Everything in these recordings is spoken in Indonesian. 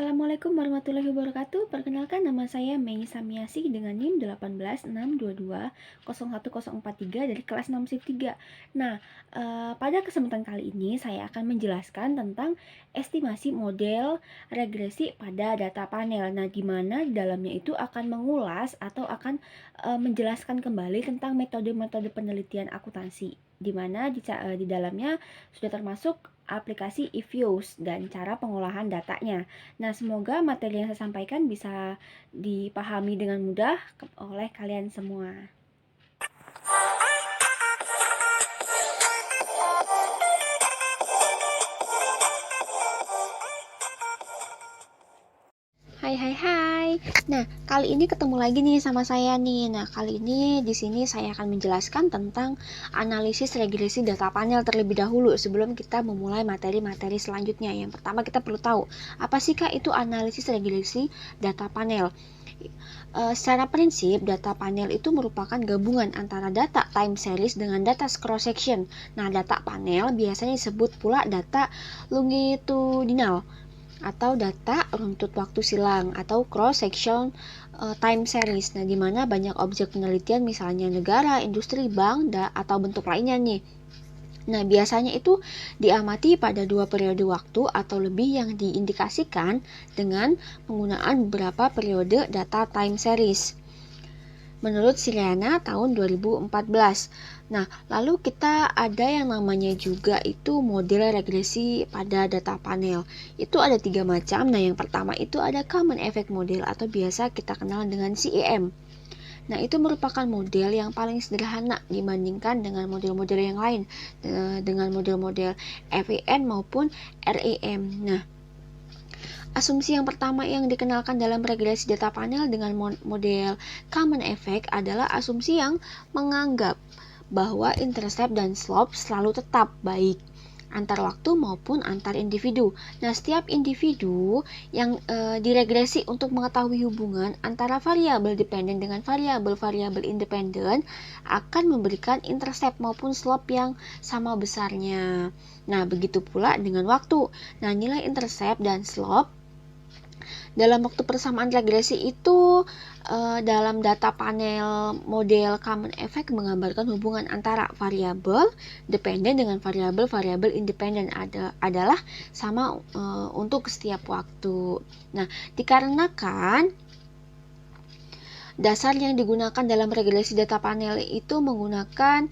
Assalamualaikum warahmatullahi wabarakatuh. Perkenalkan, nama saya Mei Samiasi dengan NIM 18622010043 dari kelas 6 SIP 3. Nah, pada kesempatan kali ini saya akan menjelaskan tentang estimasi model regresi pada data panel. Nah, di mana di dalamnya itu akan mengulas atau akan menjelaskan kembali tentang metode-metode penelitian akuntansi, di mana di dalamnya sudah termasuk aplikasi eViews dan cara pengolahan datanya. Nah, semoga materi yang saya sampaikan bisa dipahami dengan mudah oleh kalian semua. Hai. Nah, kali ini ketemu lagi nih sama saya nih. Nah, kali ini di sini saya akan menjelaskan tentang analisis regresi data panel terlebih dahulu sebelum kita memulai materi-materi selanjutnya. Yang pertama kita perlu tahu, apa sih Kak itu analisis regresi data panel? Secara prinsip, data panel itu merupakan gabungan antara data time series dengan data cross section. Nah, data panel biasanya disebut pula data longitudinal atau data runtut waktu silang atau cross section time series. Nah, di mana banyak objek penelitian misalnya negara, industri, bank, atau bentuk lainnya nih. Nah, biasanya itu diamati pada 2 periode waktu atau lebih yang diindikasikan dengan penggunaan beberapa periode data time series menurut Siliana tahun 2014. Nah, lalu kita ada yang namanya juga itu model regresi pada data panel. Itu ada 3 macam. Nah, yang pertama itu ada Common Effect Model atau biasa kita kenal dengan CEM. Nah, itu merupakan model yang paling sederhana dibandingkan dengan model-model yang lain, dengan model-model FEN maupun REM. Nah, asumsi yang pertama yang dikenalkan dalam regresi data panel dengan model Common Effect adalah asumsi yang menganggap bahwa intercept dan slope selalu tetap baik antar waktu maupun antar individu. Nah, setiap individu yang diregresi untuk mengetahui hubungan antara variabel dependen dengan variabel independen akan memberikan intercept maupun slope yang sama besarnya. Nah, begitu pula dengan waktu. Nah, nilai intercept dan slope dalam waktu persamaan regresi itu dalam data panel model Common Effect menggambarkan hubungan antara variabel dependen dengan variabel independen adalah sama untuk setiap waktu. Nah, dikarenakan dasar yang digunakan dalam regresi data panel itu menggunakan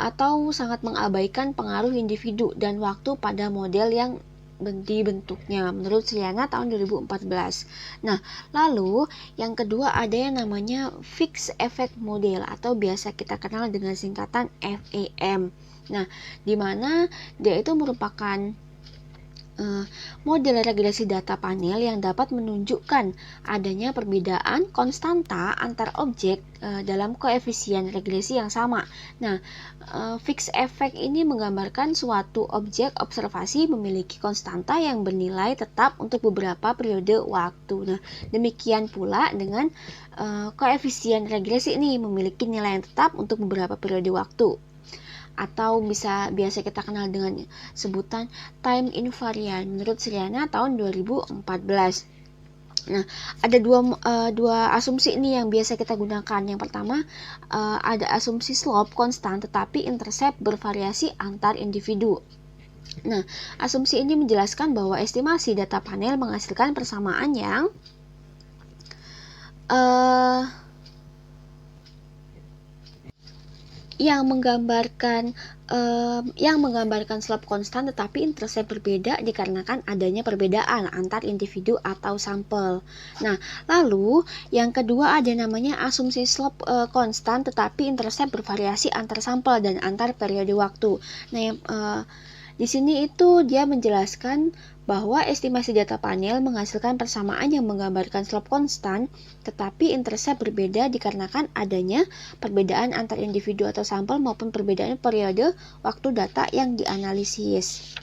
atau sangat mengabaikan pengaruh individu dan waktu pada model yang dibentuknya menurut Siliana tahun 2014. Nah, lalu yang kedua ada yang namanya Fixed Effect Model atau biasa kita kenal dengan singkatan FEM. Nah, di mana dia itu merupakan model regresi data panel yang dapat menunjukkan adanya perbedaan konstanta antar objek dalam koefisien regresi yang sama. Nah, fixed effect ini menggambarkan suatu objek observasi memiliki konstanta yang bernilai tetap untuk beberapa periode waktu. Nah, demikian pula dengan koefisien regresi ini memiliki nilai yang tetap untuk beberapa periode waktu, atau biasa kita kenal dengan sebutan time invariant menurut Siliana tahun 2014. Nah, ada dua asumsi ini yang biasa kita gunakan. Yang pertama, ada asumsi slope konstan tetapi intercept bervariasi antar individu. Nah, asumsi ini menjelaskan bahwa estimasi data panel menghasilkan persamaan yang menggambarkan slope konstan tetapi intercept berbeda dikarenakan adanya perbedaan antar individu atau sampel. Nah, lalu yang kedua ada namanya asumsi slope konstan tetapi intercept bervariasi antar sampel dan antar periode waktu. Nah, di sini itu dia menjelaskan bahwa estimasi data panel menghasilkan persamaan yang menggambarkan slope konstan, tetapi intercept berbeda dikarenakan adanya perbedaan antar individu atau sampel maupun perbedaan periode waktu data yang dianalisis.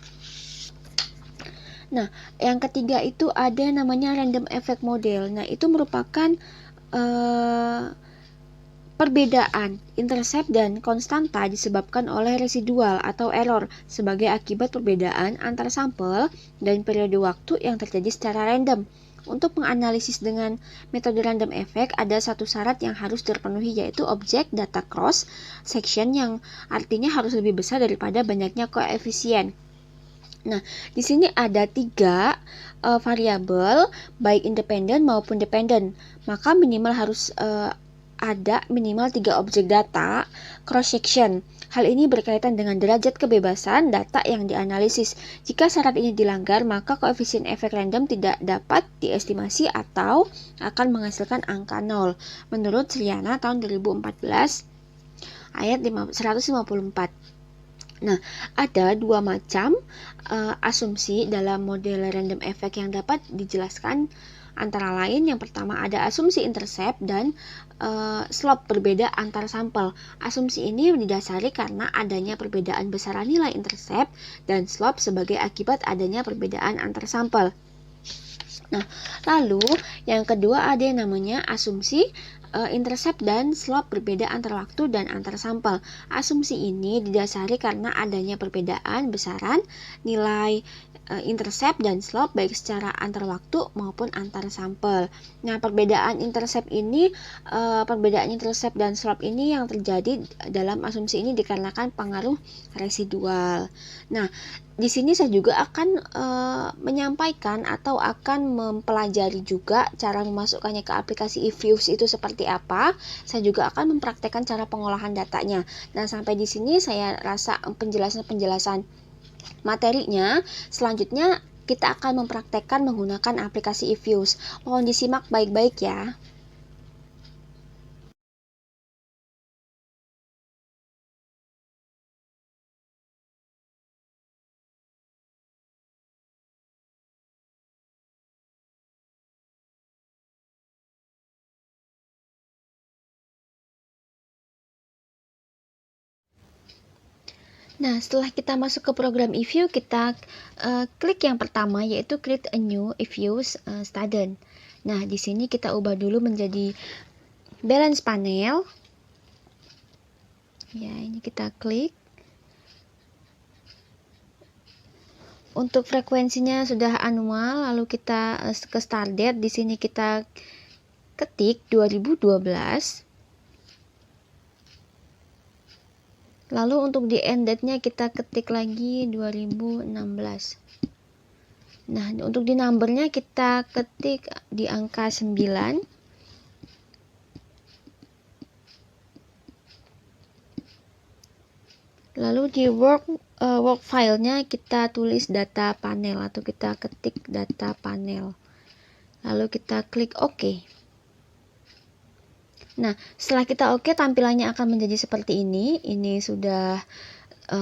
Nah, yang ketiga itu ada namanya random effect model. Nah, itu merupakan Perbedaan intercept dan konstanta disebabkan oleh residual atau error sebagai akibat perbedaan antar sampel dan periode waktu yang terjadi secara random. Untuk menganalisis dengan metode random effect, ada satu syarat yang harus terpenuhi, yaitu objek data cross section yang artinya harus lebih besar daripada banyaknya koefisien. Nah, di sini ada 3 variabel, baik independen maupun dependen. Maka minimal harus ada minimal 3 objek data cross section. Hal ini berkaitan dengan derajat kebebasan data yang dianalisis. Jika syarat ini dilanggar, maka koefisien efek random tidak dapat diestimasi atau akan menghasilkan angka 0. Menurut Sriana tahun 2014 ayat 154. Nah, ada 2 macam asumsi dalam model random effect yang dapat dijelaskan. Antara lain, yang pertama ada asumsi intercept dan slope berbeda antar sampel. Asumsi ini didasari karena adanya perbedaan besaran nilai intercept dan slope sebagai akibat adanya perbedaan antar sampel. Nah, lalu yang kedua ada yang namanya asumsi intercept dan slope berbeda antar waktu dan antar sampel. Asumsi ini didasari karena adanya perbedaan besaran nilai intercept dan slope baik secara antar waktu maupun antar sampel. Nah, perbedaan intercept dan slope ini yang terjadi dalam asumsi ini dikarenakan pengaruh residual. Nah, di sini saya juga akan menyampaikan atau akan mempelajari juga cara memasukkannya ke aplikasi eViews itu seperti apa. Saya juga akan mempraktekkan cara pengolahan datanya. Nah, sampai di sini saya rasa penjelasan materinya. Selanjutnya kita akan mempraktekkan menggunakan aplikasi eViews. Mohon disimak baik-baik ya. Nah, setelah kita masuk ke program eView, kita klik yang pertama, yaitu create a new eViews student. Nah, di sini kita ubah dulu menjadi balance panel. Ya, ini kita klik. Untuk frekuensinya sudah annual, lalu kita ke start date. Di sini kita ketik 2012. Lalu untuk di end date-nya kita ketik lagi 2016. Nah, untuk di numbernya kita ketik di angka 9. Lalu di work file-nya kita tulis data panel atau kita ketik data panel. Lalu kita klik OK. Nah, setelah kita OK, tampilannya akan menjadi seperti ini. Ini sudah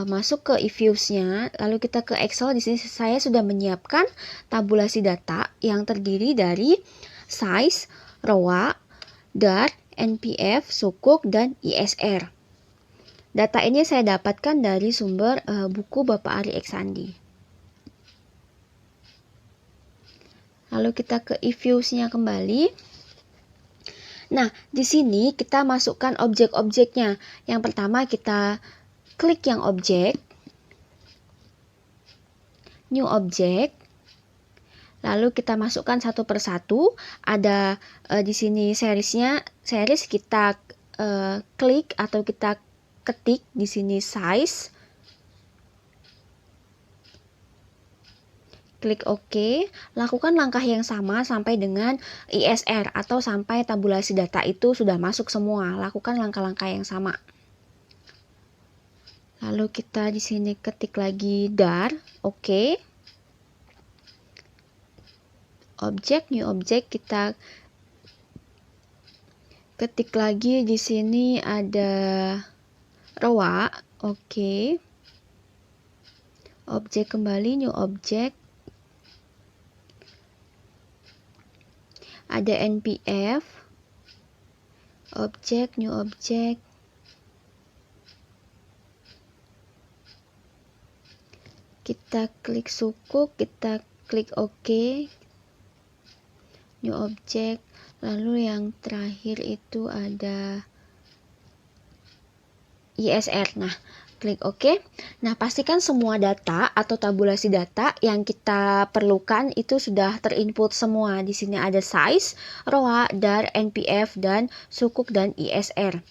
masuk ke eViews-nya. Lalu kita ke Excel. Di sini saya sudah menyiapkan tabulasi data yang terdiri dari size, row, dart, NPF, sukuk, dan ISR. Data ini saya dapatkan dari sumber buku Bapak Ari Eksandi. Lalu kita ke eViews-nya kembali. Nah, di sini kita masukkan objek-objeknya. Yang pertama kita klik yang objek, new object, lalu kita masukkan satu persatu. Ada di sini series kita klik atau kita ketik di sini size. Klik OK, lakukan langkah yang sama sampai dengan ISR atau sampai tabulasi data itu sudah masuk semua. Lakukan langkah-langkah yang sama. Lalu kita di sini ketik lagi dar, OK. Objek, new object, kita ketik lagi di sini ada row, OK. Objek kembali, new object. Ada NPF, objek, new object. Kita klik sukuk, kita klik OK, new object. Lalu yang terakhir itu ada ISR. Nah, klik OK. Nah, pastikan semua data atau tabulasi data yang kita perlukan itu sudah terinput semua. Di sini ada size, ROA, DAR, NPF, dan sukuk dan ISR.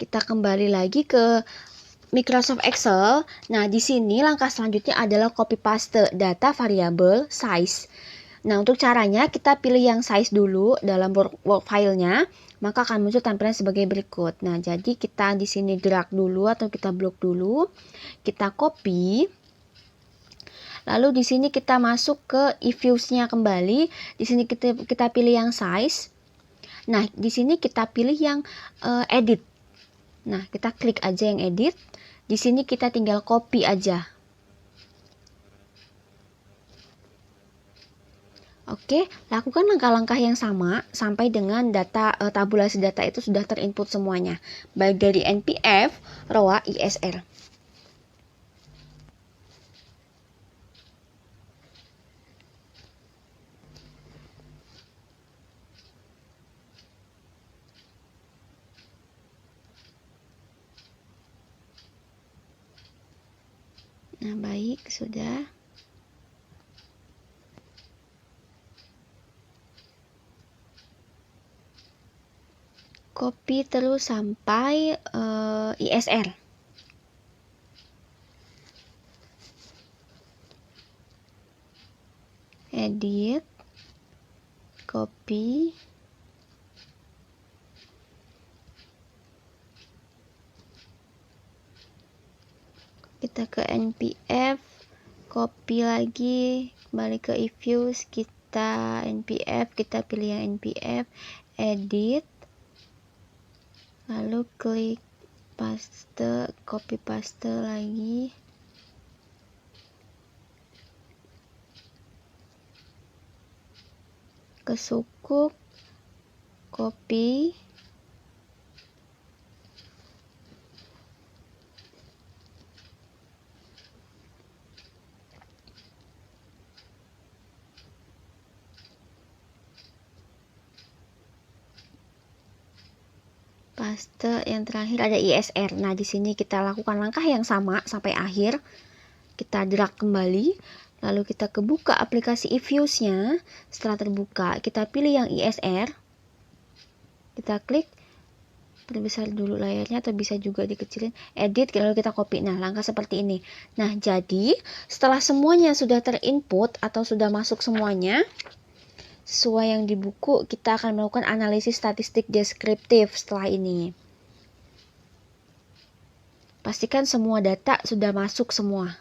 Kita kembali lagi ke Microsoft Excel. Nah, di sini langkah selanjutnya adalah copy paste data variabel size. Nah, untuk caranya kita pilih yang size dulu dalam work file-nya, maka akan muncul tampilan sebagai berikut. Nah, jadi kita di sini drag dulu atau kita blok dulu, kita copy. Lalu di sini kita masuk ke e-views-nya kembali. Di sini kita pilih yang size. Nah, di sini kita pilih yang edit. Nah, kita klik aja yang edit. Di sini kita tinggal copy aja. Oke, lakukan langkah-langkah yang sama sampai dengan data tabulasi data itu sudah terinput semuanya, baik dari NPF, ROA, ISR. Nah, baik, sudah. Copy terus sampai ISR. Edit, copy, kita ke NPF, copy lagi, kembali ke e-views, kita NPF, kita pilih yang NPF, edit, lalu klik paste, copy paste lagi, ke sukuk, copy, paste, yang terakhir ada ISR. Nah, di sini kita lakukan langkah yang sama sampai akhir. Kita drag kembali, lalu kita kebuka aplikasi e-views-nya. Setelah terbuka, kita pilih yang ISR. Kita klik, perbesar dulu layarnya atau bisa juga dikecilin, edit, lalu kita copy. Nah, langkah seperti ini. Nah, jadi setelah semuanya sudah terinput atau sudah masuk semuanya sesuai yang di buku, kita akan melakukan analisis statistik deskriptif setelah ini. Pastikan semua data sudah masuk semua.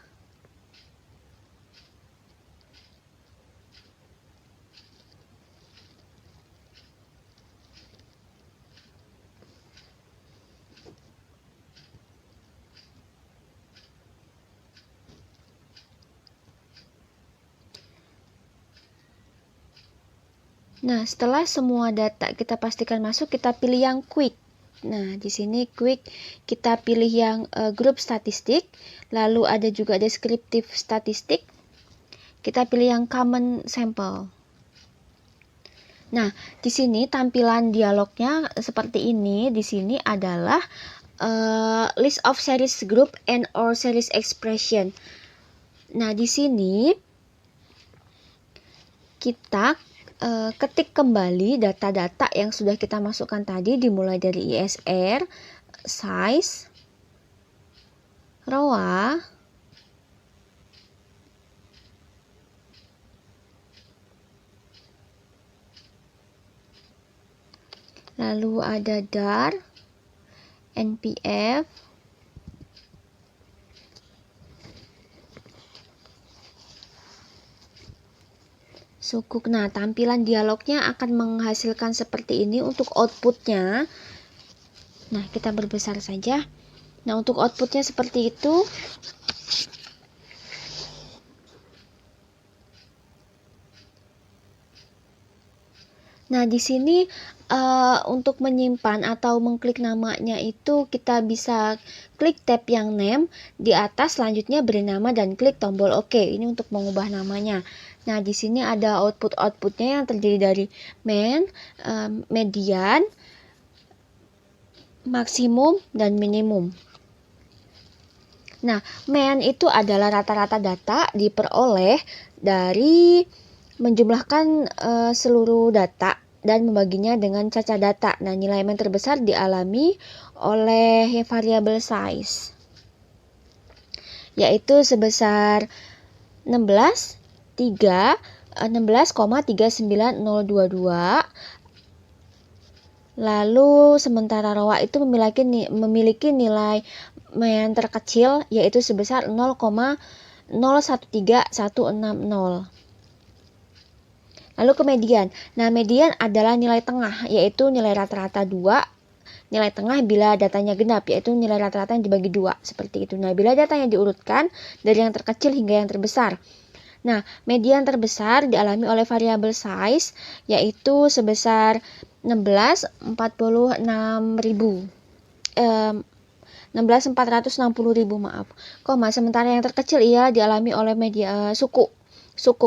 Nah, setelah semua data kita pastikan masuk, kita pilih yang quick. Nah, di sini quick kita pilih yang grup statistik, lalu ada juga deskriptif statistik. Kita pilih yang common sample. Nah, di sini tampilan dialognya seperti ini. Di sini adalah list of series group and or series expression. Nah, di sini kita ketik kembali data-data yang sudah kita masukkan tadi, dimulai dari ISR, size, ROA, lalu ada DAR, NPF, sukuk. Nah, tampilan dialognya akan menghasilkan seperti ini untuk outputnya. Nah, kita berbesar saja. Nah, untuk outputnya seperti itu. Nah, di sini untuk menyimpan atau mengklik namanya itu kita bisa klik tab yang name di atas, selanjutnya beri nama dan klik tombol OK. Ini untuk mengubah namanya. Nah, di sini ada output-outputnya yang terdiri dari main, median, maksimum dan minimum. Nah, mean itu adalah rata-rata data diperoleh dari menjumlahkan seluruh data dan membaginya dengan caca data. Nah, nilai mean terbesar dialami oleh variabel size, yaitu sebesar 16,39022. Lalu sementara ROA itu memiliki nilai mean terkecil, yaitu sebesar 0,013160. Lalu ke median. Nah, median adalah nilai tengah, yaitu nilai rata-rata 2. Nilai tengah bila datanya genap, yaitu nilai rata-rata yang dibagi 2, seperti itu. Nah, bila datanya diurutkan dari yang terkecil hingga yang terbesar. Nah, median terbesar dialami oleh variabel size, yaitu sebesar 16.460.000, sementara yang terkecil ia dialami oleh sukuk,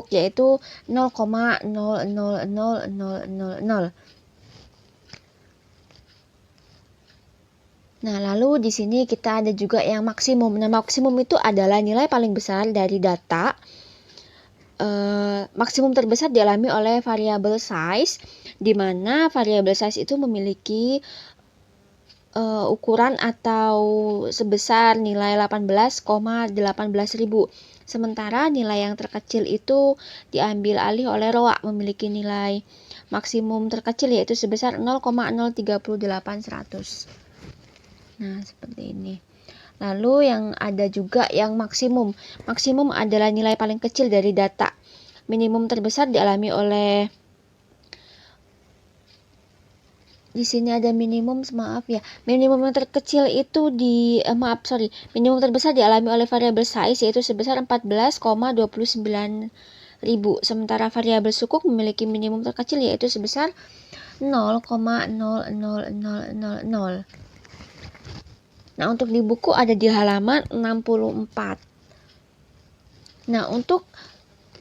yaitu 0,000000. Nah, lalu di sini kita ada juga yang maksimum. Nah, maksimum itu adalah nilai paling besar dari data. Maksimum terbesar dialami oleh variabel size, di mana variabel size itu memiliki ukuran atau sebesar nilai 18,18.000. Sementara nilai yang terkecil itu diambil alih oleh ROA, memiliki nilai maksimum terkecil yaitu sebesar 0,038100. Nah, seperti ini. Lalu yang ada juga yang maksimum. Maksimum adalah nilai paling kecil dari data. Minimum terbesar dialami oleh, di sini ada minimum, minimum yang terkecil itu minimum terbesar dialami oleh variabel size, yaitu sebesar 14,29.000. Sementara variabel sukuk memiliki minimum terkecil yaitu sebesar 0,00000. Nah, untuk di buku ada di halaman 64. Nah, untuk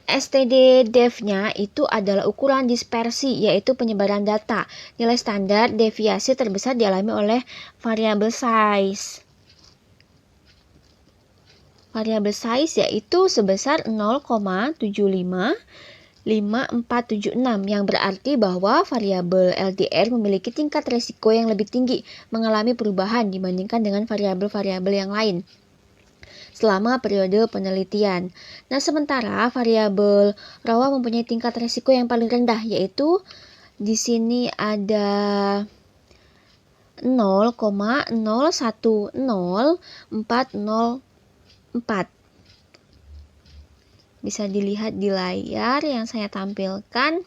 STD DEF-nya itu adalah ukuran dispersi, yaitu penyebaran data. Nilai standar deviasi terbesar dialami oleh variabel size. Variabel size yaitu sebesar 0,755476, yang berarti bahwa variabel LDR memiliki tingkat resiko yang lebih tinggi mengalami perubahan dibandingkan dengan variabel-variabel yang lain selama periode penelitian. Nah, sementara variabel ROA mempunyai tingkat resiko yang paling rendah, yaitu di sini ada 0,010404. Bisa dilihat di layar yang saya tampilkan.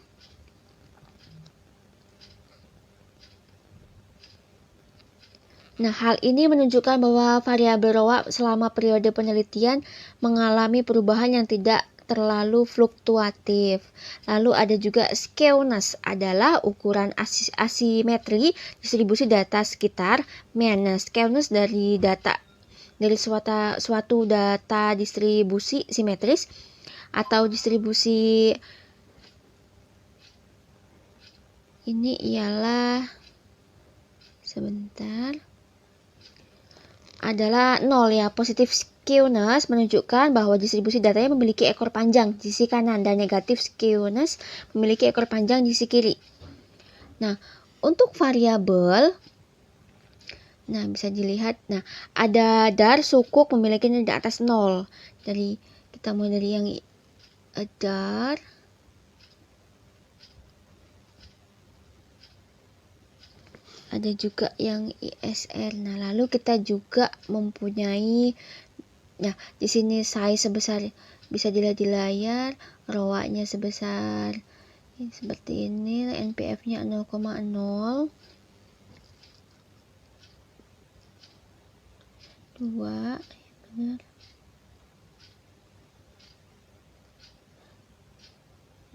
Nah, hal ini menunjukkan bahwa variabel ROA selama periode penelitian mengalami perubahan yang tidak terlalu fluktuatif. Lalu ada juga skewness, adalah ukuran asimetri distribusi data sekitar mean. Nah, skewness dari suatu data distribusi simetris atau distribusi ini ialah adalah 0 ya. Positif skewness menunjukkan bahwa distribusi datanya memiliki ekor panjang di sisi kanan, dan negatif skewness memiliki ekor panjang di sisi kiri. Nah, untuk variabel, nah bisa dilihat, nah ada dar sukuk memiliki nilai di atas 0. Dari kita mulai dari yang dar, ada juga yang ISR. Nah, lalu kita juga mempunyai, nah di sini size sebesar, bisa dilihat di layar, ROA-nya sebesar seperti ini, NPF-nya 0,0. Benar.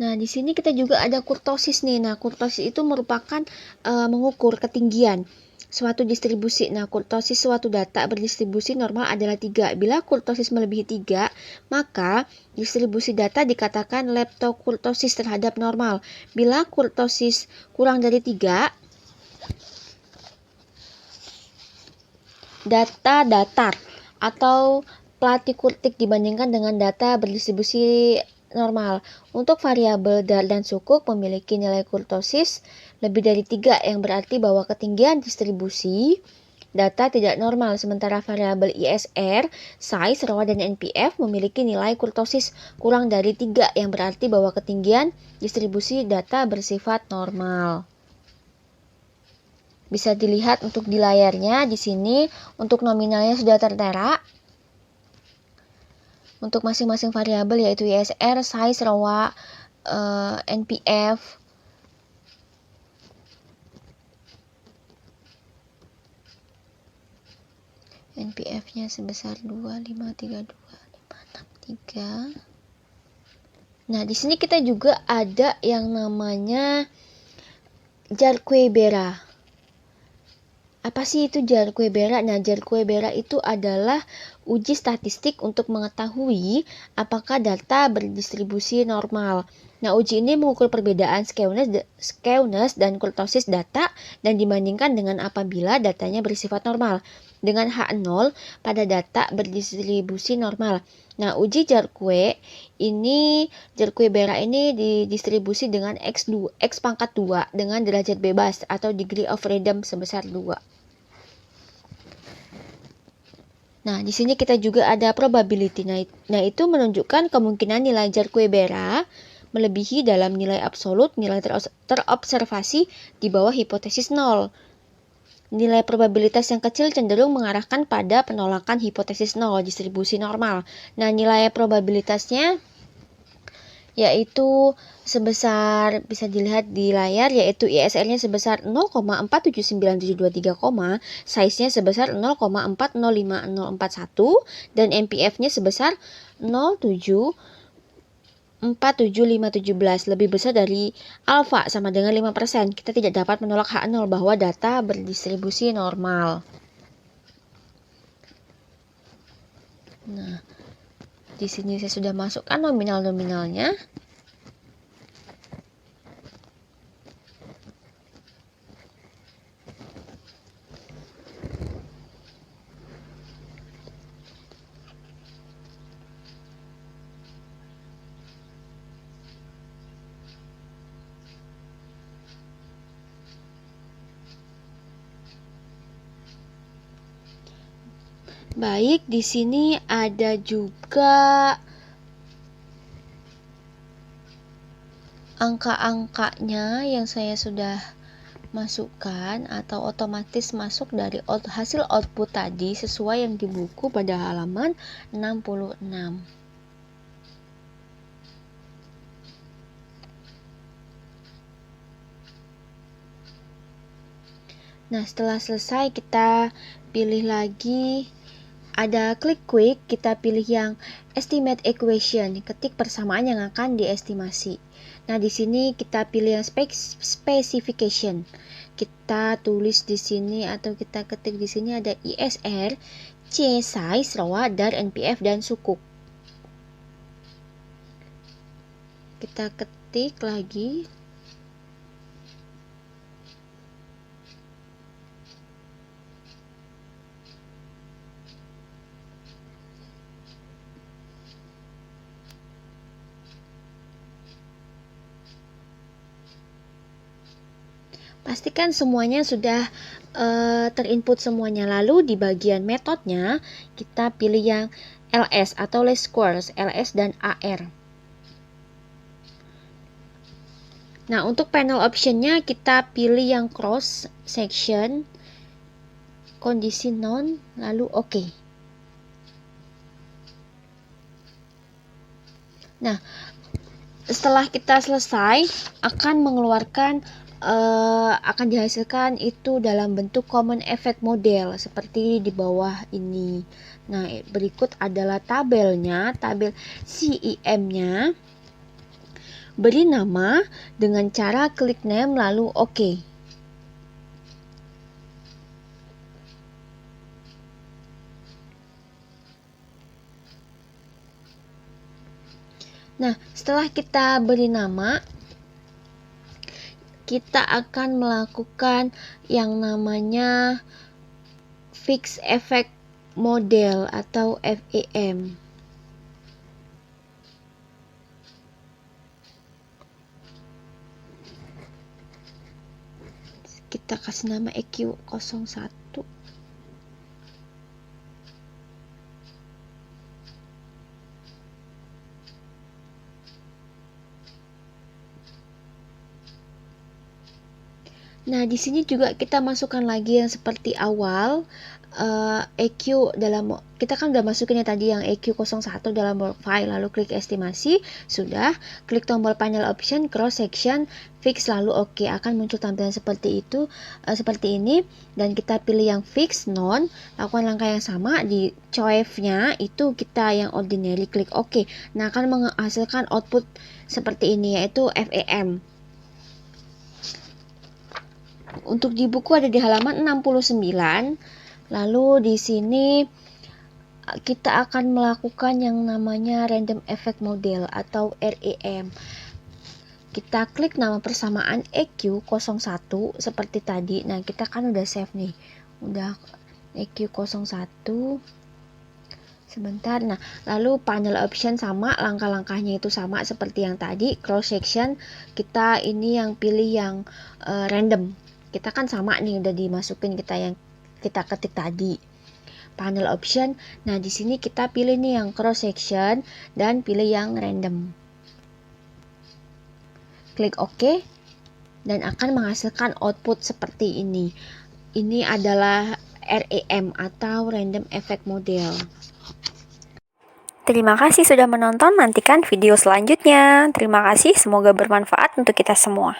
Nah, di sini kita juga ada kurtosis nih. Nah, kurtosis itu merupakan mengukur ketinggian suatu distribusi. Nah, kurtosis suatu data berdistribusi normal adalah 3. Bila kurtosis melebihi 3, maka distribusi data dikatakan leptokurtosis terhadap normal. Bila kurtosis kurang dari 3, data datar atau platikutik dibandingkan dengan data berdistribusi normal. Untuk variabel dar dan sukuk memiliki nilai kurtosis lebih dari 3 yang berarti bahwa ketinggian distribusi data tidak normal, sementara variabel ISR, size, ROA, dan NPF memiliki nilai kurtosis kurang dari 3 yang berarti bahwa ketinggian distribusi data bersifat normal. Bisa dilihat untuk di layarnya di sini untuk nominalnya sudah tertera. Untuk masing-masing variabel yaitu ISR, size, ROA, NPF. NPF-nya sebesar 2532563. Nah, di sini kita juga ada yang namanya Jarque-Bera. Apa sih itu Jarque-Bera? Nah, Jarque-Bera itu adalah uji statistik untuk mengetahui apakah data berdistribusi normal. Nah, uji ini mengukur perbedaan skewness dan kurtosis data dan dibandingkan dengan apabila datanya bersifat normal dengan H0 pada data berdistribusi normal. Nah, uji Jarque-Bera ini didistribusi dengan X pangkat 2 dengan derajat bebas atau degree of freedom sebesar 2. Nah, di sini kita juga ada probability. Nah, itu menunjukkan kemungkinan nilai Jarque-Bera melebihi dalam nilai absolut nilai terobservasi di bawah hipotesis 0. Nilai probabilitas yang kecil cenderung mengarahkan pada penolakan hipotesis 0, distribusi normal. Nah, nilai probabilitasnya yaitu sebesar, bisa dilihat di layar, yaitu ISR-nya sebesar 0,479723, size-nya sebesar 0,405041 dan NPF-nya sebesar 0,747517, lebih besar dari alfa sama dengan 5%. Kita tidak dapat menolak H0 bahwa data berdistribusi normal. Nah, di sini saya sudah masukkan nominal-nominalnya. Baik, di sini ada juga angka-angkanya yang saya sudah masukkan atau otomatis masuk dari hasil output tadi sesuai yang di buku pada halaman 66. Nah, setelah selesai kita pilih lagi, ada klik quick, kita pilih yang estimate equation, ketik persamaan yang akan diestimasi. Nah, di sini kita pilih yang specification. Kita tulis di sini atau kita ketik di sini ada ISR, C size, ROA, DAR, NPF dan sukuk. Kita ketik lagi. Pastikan semuanya sudah terinput semuanya. Lalu di bagian metodenya kita pilih yang LS atau least squares, LS dan AR. Nah, untuk panel optionnya kita pilih yang cross section, kondisi non, lalu OK. Nah, setelah kita selesai akan mengeluarkan akan dihasilkan itu dalam bentuk common effect model seperti di bawah ini. Nah, berikut adalah tabelnya, tabel CEM-nya. Beri nama dengan cara klik name lalu OK. Nah, setelah kita beri nama, kita akan melakukan yang namanya Fixed Effect Model atau FEM. Kita kasih nama EQ01. Nah, di sini juga kita masukkan lagi yang seperti awal, EQ dalam, kita kan udah masukin ya tadi yang EQ01 dalam file, lalu klik estimasi, sudah, klik tombol panel option, cross section, fix, lalu oke, akan muncul tampilan seperti itu, seperti ini, dan kita pilih yang fix, none, lakukan langkah yang sama, di choice-nya itu kita yang ordinary, klik oke, nah akan menghasilkan output seperti ini, yaitu FEM. Untuk di buku ada di halaman 69. Lalu di sini kita akan melakukan yang namanya Random Effect Model atau REM. Kita klik nama persamaan EQ01 seperti tadi. Nah, kita kan udah save nih. Udah EQ01. Sebentar. Nah, lalu panel option sama, langkah-langkahnya itu sama seperti yang tadi. Cross section, kita ini yang pilih yang random. Kita kan sama nih, udah dimasukin kita yang kita ketik tadi. Panel option. Nah, di sini kita pilih nih yang cross section dan pilih yang random. Klik OK dan akan menghasilkan output seperti ini. Ini adalah REM atau Random Effect Model. Terima kasih sudah menonton, nantikan video selanjutnya. Terima kasih, semoga bermanfaat untuk kita semua.